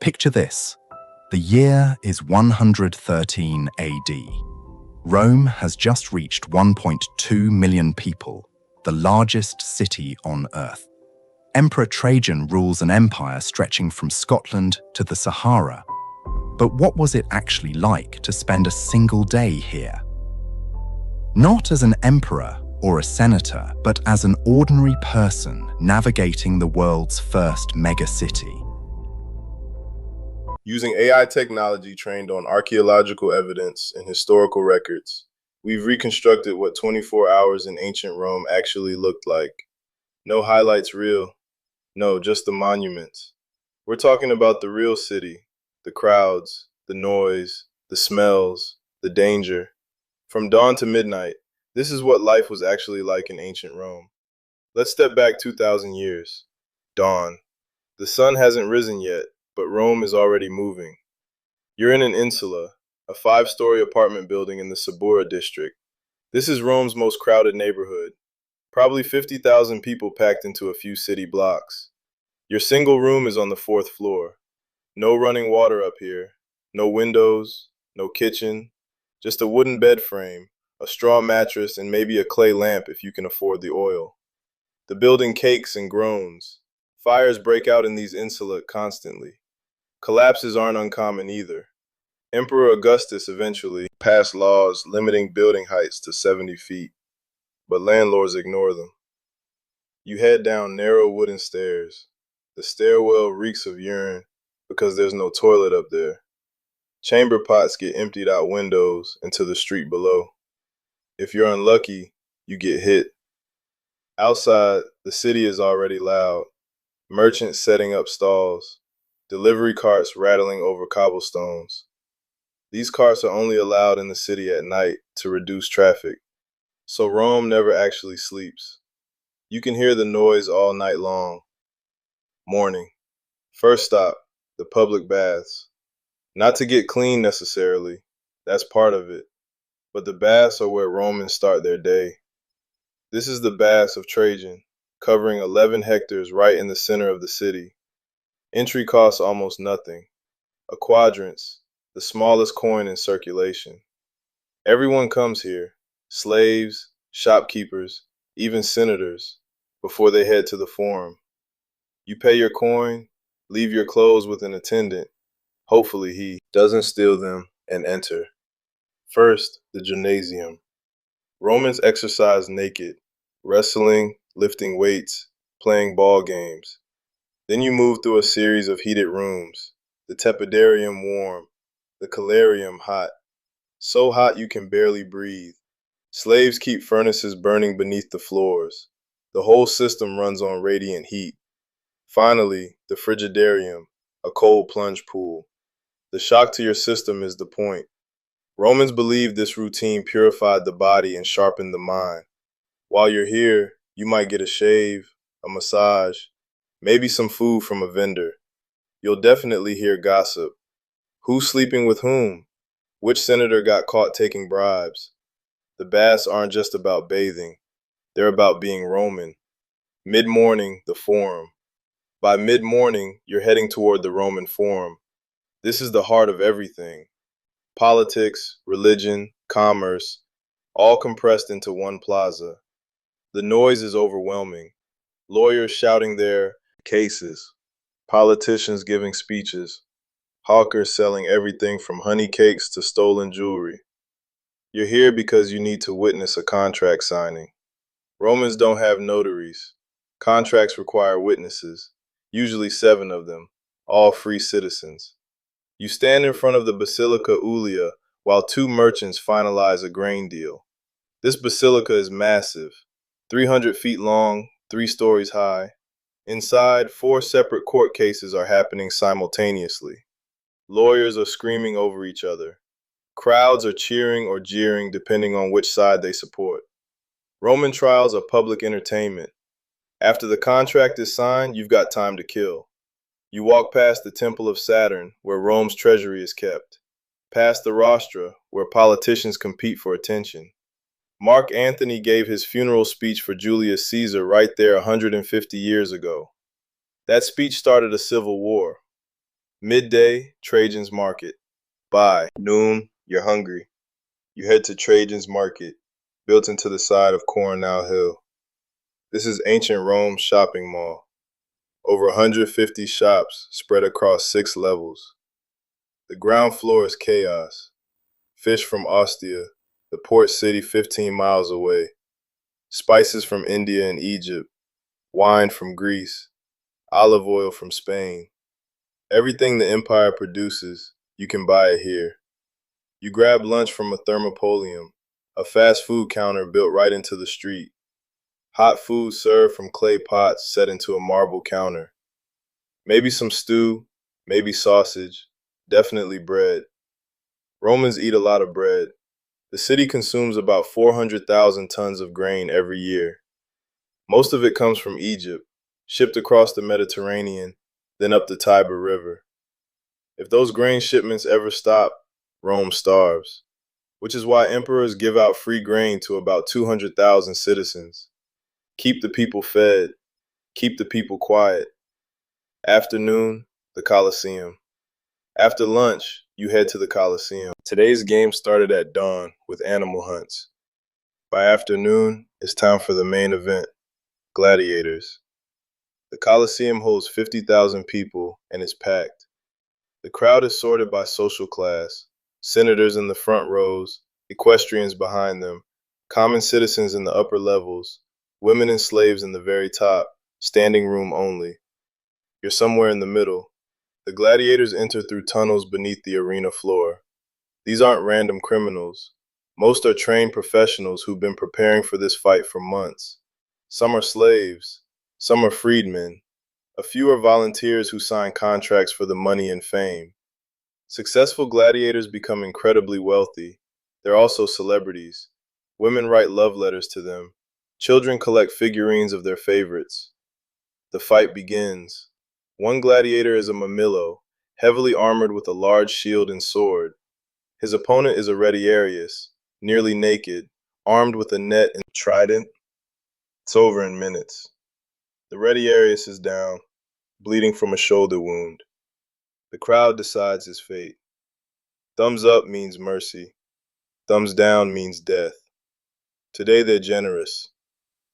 Picture this. The year is 113 AD. Rome has just reached 1.2 million people, the largest city on Earth. Emperor Trajan rules an empire stretching from Scotland to the Sahara. But what was it actually like to spend a single day here? Not as an emperor or a senator, but as an ordinary person navigating the world's first megacity. Using AI technology trained on archaeological evidence and historical records, we've reconstructed what 24 hours in ancient Rome actually looked like. No highlights reel. No, just the monuments. We're talking about the real city, the crowds, the noise, the smells, the danger. From dawn to midnight, this is what life was actually like in ancient Rome. Let's step back 2,000 years. Dawn. The sun hasn't risen yet, but Rome is already moving. You're in an insula, a 5-story apartment building in the Suburra district. This is Rome's most crowded neighborhood. Probably 50,000 people packed into a few city blocks. Your single room is on the 4th floor. No running water up here. No windows, no kitchen. Just a wooden bed frame, a straw mattress, and maybe a clay lamp if you can afford the oil. The building cakes and groans. Fires break out in these insula constantly. Collapses aren't uncommon either. Emperor Augustus eventually passed laws limiting building heights to 70 feet, but landlords ignore them. You head down narrow wooden stairs. The stairwell reeks of urine because there's no toilet up there. Chamber pots get emptied out windows into the street below. If you're unlucky, you get hit. Outside, the city is already loud. Merchants setting up stalls. Delivery carts rattling over cobblestones. These carts are only allowed in the city at night to reduce traffic, so Rome never actually sleeps. You can hear the noise all night long. Morning. First stop, the public baths. Not to get clean necessarily, that's part of it, but the baths are where Romans start their day. This is the baths of Trajan, covering 11 hectares right in the center of the city. Entry costs almost nothing. A quadrans, the smallest coin in circulation. Everyone comes here, slaves, shopkeepers, even senators, before they head to the forum. You pay your coin, leave your clothes with an attendant. Hopefully he doesn't steal them and enter. First, the gymnasium. Romans exercise naked, wrestling, lifting weights, playing ball games. Then you move through a series of heated rooms, the tepidarium warm, the calarium hot, so hot you can barely breathe. Slaves keep furnaces burning beneath the floors. The whole system runs on radiant heat. Finally, the frigidarium, a cold plunge pool. The shock to your system is the point. Romans believed this routine purified the body and sharpened the mind. While you're here, you might get a shave, a massage, maybe some food from a vendor. You'll definitely hear gossip. Who's sleeping with whom? Which senator got caught taking bribes? The baths aren't just about bathing. They're about being Roman. Mid-morning, the forum. By mid-morning, you're heading toward the Roman Forum. This is the heart of everything. Politics, religion, commerce, all compressed into one plaza. The noise is overwhelming. Lawyers shouting their cases, politicians giving speeches, hawkers selling everything from honey cakes to stolen jewelry. You're here because you need to witness a contract signing. Romans don't have notaries. Contracts require witnesses, usually 7 of them, all free citizens. You stand in front of the Basilica Aulia while 2 merchants finalize a grain deal. This basilica is massive, 300 feet long, 3 stories high. Inside, 4 separate court cases are happening simultaneously. Lawyers are screaming over each other. Crowds are cheering or jeering depending on which side they support. Roman trials are public entertainment. After the contract is signed, you've got time to kill. You walk past the Temple of Saturn, where Rome's treasury is kept. Past the rostra, where politicians compete for attention. Mark Antony gave his funeral speech for Julius Caesar right there 150 years ago. That speech started a civil war. Midday, Trajan's Market. By noon, you're hungry. You head to Trajan's Market, built into the side of Coronel Hill. This is ancient Rome's shopping mall. Over 150 shops spread across 6 levels. The ground floor is chaos. Fish from Ostia, the port city 15 miles away. Spices from India and Egypt. Wine from Greece. Olive oil from Spain. Everything the empire produces, you can buy it here. You grab lunch from a thermopolium, a fast food counter built right into the street. Hot food served from clay pots set into a marble counter. Maybe some stew, maybe sausage, definitely bread. Romans eat a lot of bread. The city consumes about 400,000 tons of grain every year. Most of it comes from Egypt, shipped across the Mediterranean, then up the Tiber River. If those grain shipments ever stop, Rome starves, which is why emperors give out free grain to about 200,000 citizens. Keep the people fed, keep the people quiet. Afternoon, the Colosseum. After lunch, you head to the Colosseum. Today's game started at dawn with animal hunts. By afternoon, it's time for the main event, gladiators. The Colosseum holds 50,000 people and is packed. The crowd is sorted by social class, senators in the front rows, equestrians behind them, common citizens in the upper levels, women and slaves in the very top, standing room only. You're somewhere in the middle. The gladiators enter through tunnels beneath the arena floor. These aren't random criminals. Most are trained professionals who've been preparing for this fight for months. Some are slaves. Some are freedmen. A few are volunteers who sign contracts for the money and fame. Successful gladiators become incredibly wealthy. They're also celebrities. Women write love letters to them. Children collect figurines of their favorites. The fight begins. One gladiator is a Mamillo, heavily armored with a large shield and sword. His opponent is a Retiarius, nearly naked, armed with a net and trident. It's over in minutes. The Retiarius is down, bleeding from a shoulder wound. The crowd decides his fate. Thumbs up means mercy. Thumbs down means death. Today they're generous.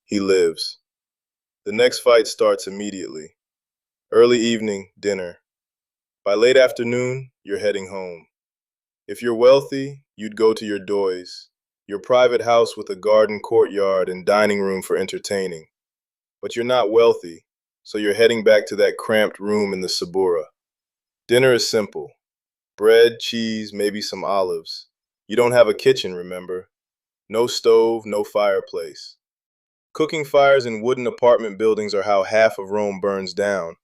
He lives. The next fight starts immediately. Early evening, dinner. By late afternoon, you're heading home. If you're wealthy, you'd go to your doys, your private house with a garden courtyard and dining room for entertaining. But you're not wealthy, so you're heading back to that cramped room in the Sabura. Dinner is simple. Bread, cheese, maybe some olives. You don't have a kitchen, remember? No stove, no fireplace. Cooking fires in wooden apartment buildings are how half of Rome burns down.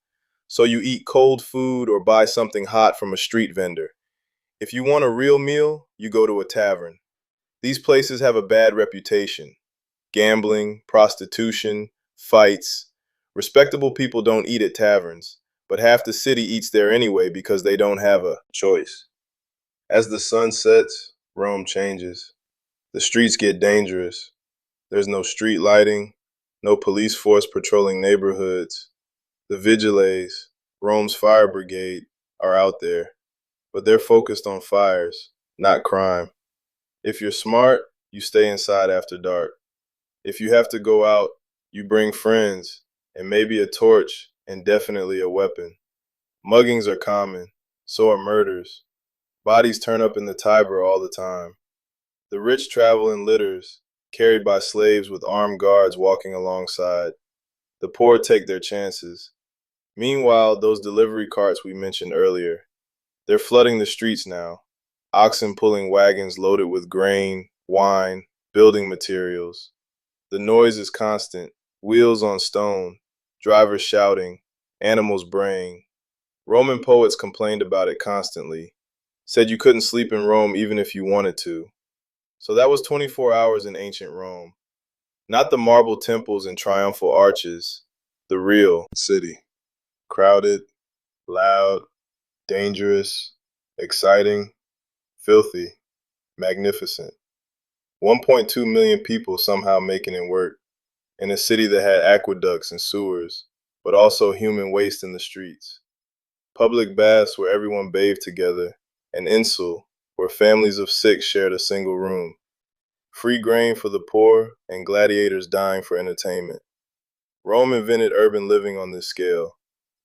So you eat cold food or buy something hot from a street vendor. If you want a real meal, you go to a tavern. These places have a bad reputation. Gambling, prostitution, fights. Respectable people don't eat at taverns, but half the city eats there anyway because they don't have a choice. As the sun sets, Rome changes. The streets get dangerous. There's no street lighting, no police force patrolling neighborhoods. The vigiles, Rome's fire brigade, are out there, but they're focused on fires, not crime. If you're smart, you stay inside after dark. If you have to go out, you bring friends, and maybe a torch, and definitely a weapon. Muggings are common, so are murders. Bodies turn up in the Tiber all the time. The rich travel in litters, carried by slaves with armed guards walking alongside. The poor take their chances. Meanwhile, those delivery carts we mentioned earlier, they're flooding the streets now. Oxen pulling wagons loaded with grain, wine, building materials. The noise is constant, wheels on stone, drivers shouting, animals braying. Roman poets complained about it constantly, said you couldn't sleep in Rome even if you wanted to. So that was 24 hours in ancient Rome. Not the marble temples and triumphal arches, the real city. Crowded, loud, dangerous, exciting, filthy, magnificent. 1.2 million people somehow making it work, in a city that had aqueducts and sewers, but also human waste in the streets. public baths where everyone bathed together, and insul, where families of six shared a single room, free grain for the poor, and gladiators dying for entertainment. Rome invented urban living on this scale,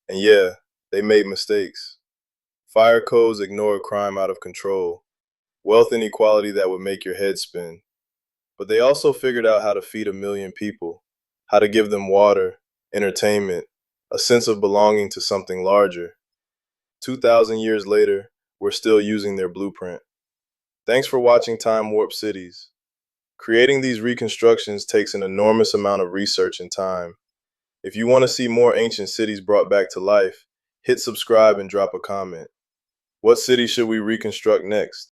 and yeah, they made mistakes. Fire codes ignored crime out of control, wealth inequality that would make your head spin. But they also figured out how to feed 1 million people, how to give them water, entertainment, a sense of belonging to something larger. 2,000 years later, we're still using their blueprint. Thanks for watching Time Warp Cities. Creating these reconstructions takes an enormous amount of research and time. If you want to see more ancient cities brought back to life, hit subscribe and drop a comment. What city should we reconstruct next?